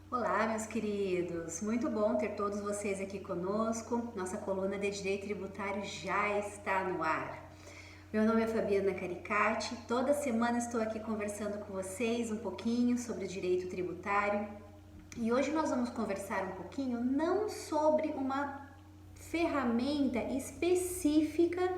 Olá, meus queridos! Muito bom ter todos vocês aqui conosco. Nossa coluna de Direito Tributário já está no ar. Meu nome é Fabiana Caricati. Toda semana estou aqui conversando com vocês um pouquinho sobre o direito tributário. E hoje nós vamos conversar um pouquinho não sobre uma ferramenta específica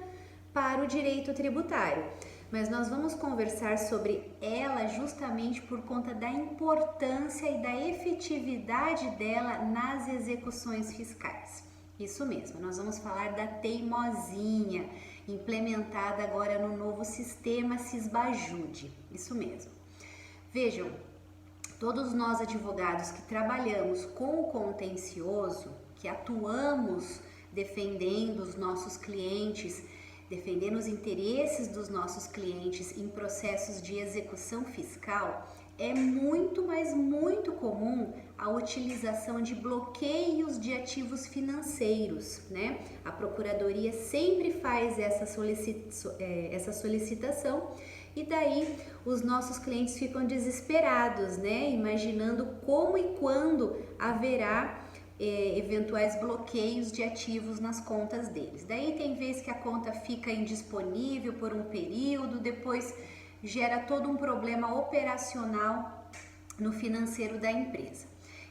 para o direito tributário, mas nós vamos conversar sobre ela justamente por conta da importância e da efetividade dela nas execuções fiscais. Isso mesmo, nós vamos falar da teimosinha, implementada agora no novo sistema Sisbajude. Isso mesmo. Vejam, todos nós advogados que trabalhamos com o contencioso, que atuamos defendendo os nossos clientes, defendendo os interesses dos nossos clientes em processos de execução fiscal, é muito, mas muito comum a utilização de bloqueios de ativos financeiros, né? A Procuradoria sempre faz essa solicitação e daí os nossos clientes ficam desesperados, né? Imaginando como e quando haverá eventuais bloqueios de ativos nas contas deles. Daí tem vezes que a conta fica indisponível por um período, depois gera todo um problema operacional no financeiro da empresa.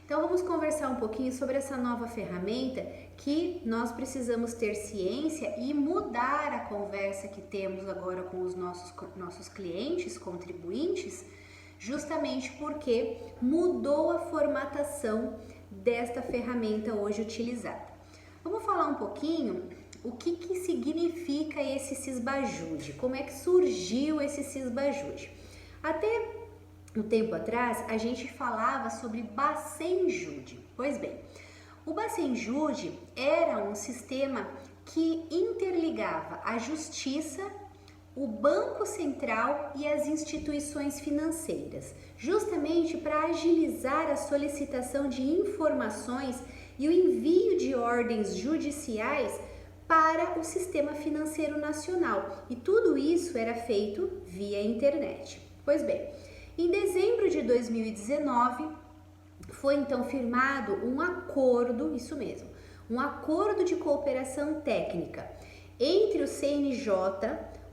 Então vamos conversar um pouquinho sobre essa nova ferramenta que nós precisamos ter ciência e mudar a conversa que temos agora com os nossos clientes, contribuintes, justamente porque mudou a formatação desta ferramenta hoje utilizada. Vamos falar um pouquinho o que significa esse Sisbajude, como é que surgiu esse Sisbajude. Até um tempo atrás a gente falava sobre Bacenjude. Pois bem, o Bacenjude era um sistema que interligava a justiça, o Banco Central e as instituições financeiras, justamente para agilizar a solicitação de informações e o envio de ordens judiciais para o Sistema Financeiro Nacional. E tudo isso era feito via internet. Pois bem, em dezembro de 2019, foi então firmado um acordo, isso mesmo, um acordo de cooperação técnica entre o CNJ,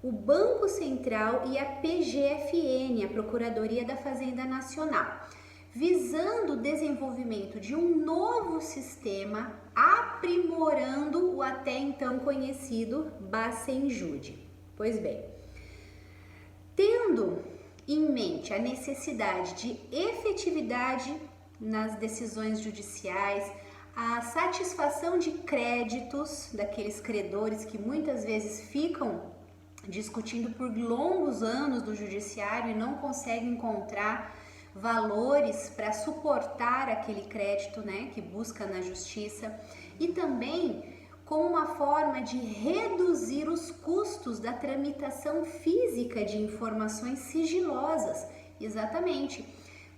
o Banco Central e a PGFN, a Procuradoria da Fazenda Nacional, visando o desenvolvimento de um novo sistema, aprimorando o até então conhecido Bacenjude. Pois bem, tendo em mente a necessidade de efetividade nas decisões judiciais, a satisfação de créditos daqueles credores que muitas vezes ficam discutindo por longos anos no judiciário e não conseguem encontrar valores para suportar aquele crédito, né, que busca na justiça, e também como uma forma de reduzir os custos da tramitação física de informações sigilosas. Exatamente.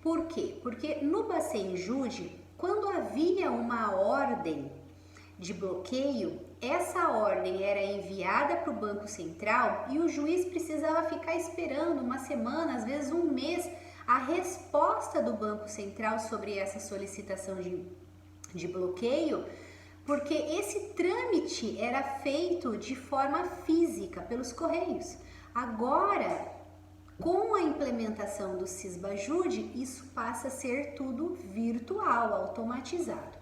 Por quê? Porque no Bacenjude, quando havia uma ordem de bloqueio, essa ordem era enviada para o Banco Central e o juiz precisava ficar esperando uma semana, às vezes um mês, a resposta do Banco Central sobre essa solicitação de bloqueio, porque esse trâmite era feito de forma física, pelos correios. Agora, com a implementação do Sisbajude, isso passa a ser tudo virtual, automatizado.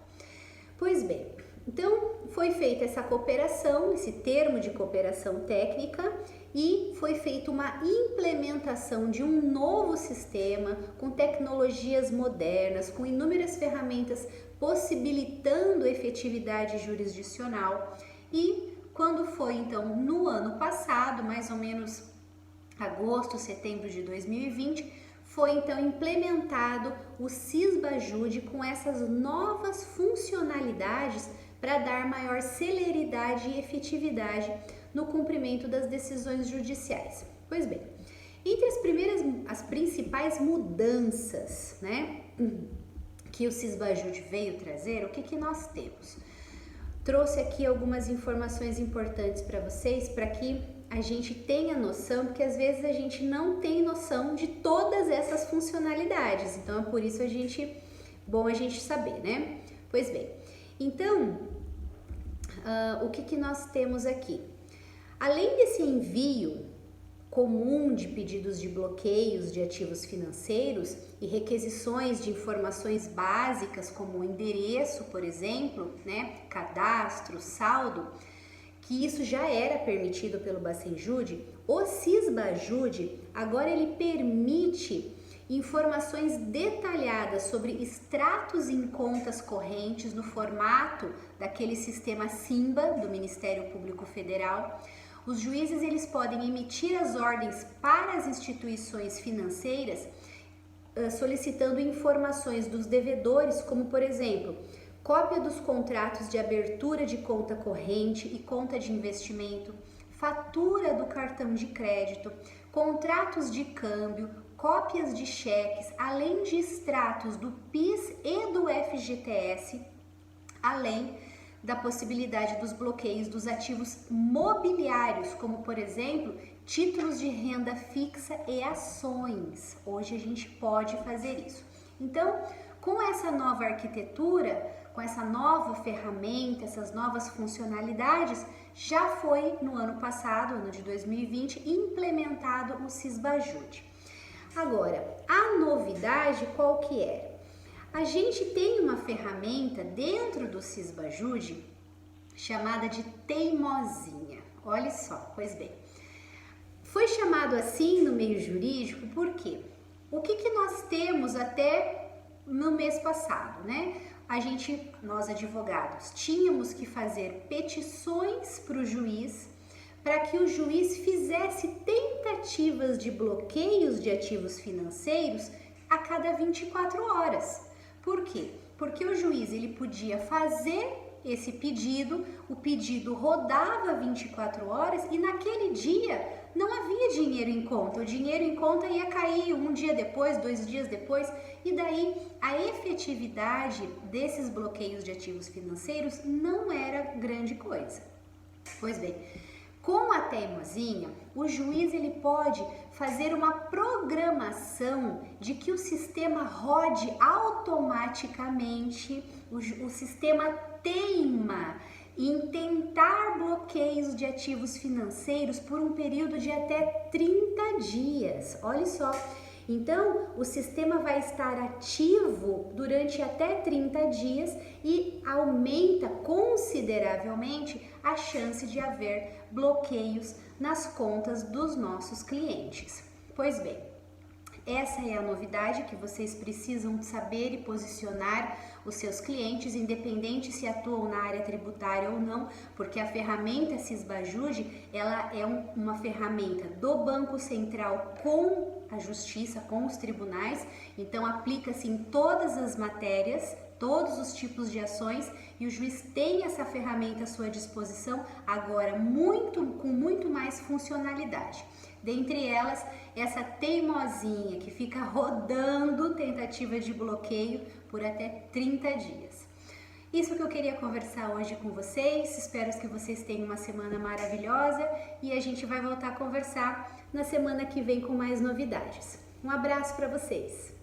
Pois bem, então foi feita essa cooperação, esse termo de cooperação técnica, e foi feita uma implementação de um novo sistema com tecnologias modernas, com inúmeras ferramentas possibilitando efetividade jurisdicional. E quando foi então no ano passado, mais ou menos agosto, setembro de 2020, foi então implementado o Sisbajude com essas novas funcionalidades para dar maior celeridade e efetividade no cumprimento das decisões judiciais. Pois bem, entre as principais mudanças, né, que o Sisbajude veio trazer, o que nós temos? Trouxe aqui algumas informações importantes para vocês, para que a gente tenha noção, porque às vezes a gente não tem noção de todas essas funcionalidades. Então é por isso a gente Bom a gente saber, né? Pois bem, então, o que nós temos aqui? Além desse envio comum de pedidos de bloqueios de ativos financeiros e requisições de informações básicas como o endereço, por exemplo, né, cadastro, saldo, que isso já era permitido pelo Bacenjude, o Sisbajude agora ele permite informações detalhadas sobre extratos em contas correntes no formato daquele sistema SIMBA do Ministério Público Federal. Os juízes eles podem emitir as ordens para as instituições financeiras solicitando informações dos devedores, como por exemplo, cópia dos contratos de abertura de conta corrente e conta de investimento, fatura do cartão de crédito, contratos de câmbio, cópias de cheques, além de extratos do PIS e do FGTS, além da possibilidade dos bloqueios dos ativos mobiliários, como por exemplo, títulos de renda fixa e ações. Hoje a gente pode fazer isso. Então, com essa nova arquitetura, com essa nova ferramenta, essas novas funcionalidades, já foi no ano passado, ano de 2020, implementado o Sisbajude. Agora, a novidade qual que é? A gente tem uma ferramenta dentro do Sisbajude chamada de teimosinha. Olha só, pois bem. Foi chamado assim no meio jurídico por quê? O que nós temos até no mês passado, né? Nós advogados, tínhamos que fazer petições para o juiz para que o juiz fizesse tentativas de bloqueios de ativos financeiros a cada 24 horas. Por quê? Porque o juiz ele podia fazer esse pedido, o pedido rodava 24 horas e naquele dia não havia dinheiro em conta. O dinheiro em conta ia cair um dia depois, 2 dias depois, e daí a efetividade desses bloqueios de ativos financeiros não era grande coisa. Pois bem, com a teimosinha, o juiz ele pode fazer uma programação de que o sistema rode automaticamente, o sistema teima em tentar bloqueios de ativos financeiros por um período de até 30 dias. Olha só. Então, o sistema vai estar ativo durante até 30 dias e aumenta consideravelmente a chance de haver bloqueios nas contas dos nossos clientes. Pois bem, essa é a novidade que vocês precisam saber e posicionar os seus clientes, independente se atuam na área tributária ou não, porque a ferramenta Sisbajude, ela é uma ferramenta do Banco Central com a Justiça, com os tribunais, então aplica-se em todas as matérias, todos os tipos de ações, e o juiz tem essa ferramenta à sua disposição agora com muito mais funcionalidade. Dentre elas, essa teimosinha que fica rodando tentativa de bloqueio por até 30 dias. Isso que eu queria conversar hoje com vocês, espero que vocês tenham uma semana maravilhosa e a gente vai voltar a conversar na semana que vem com mais novidades. Um abraço para vocês!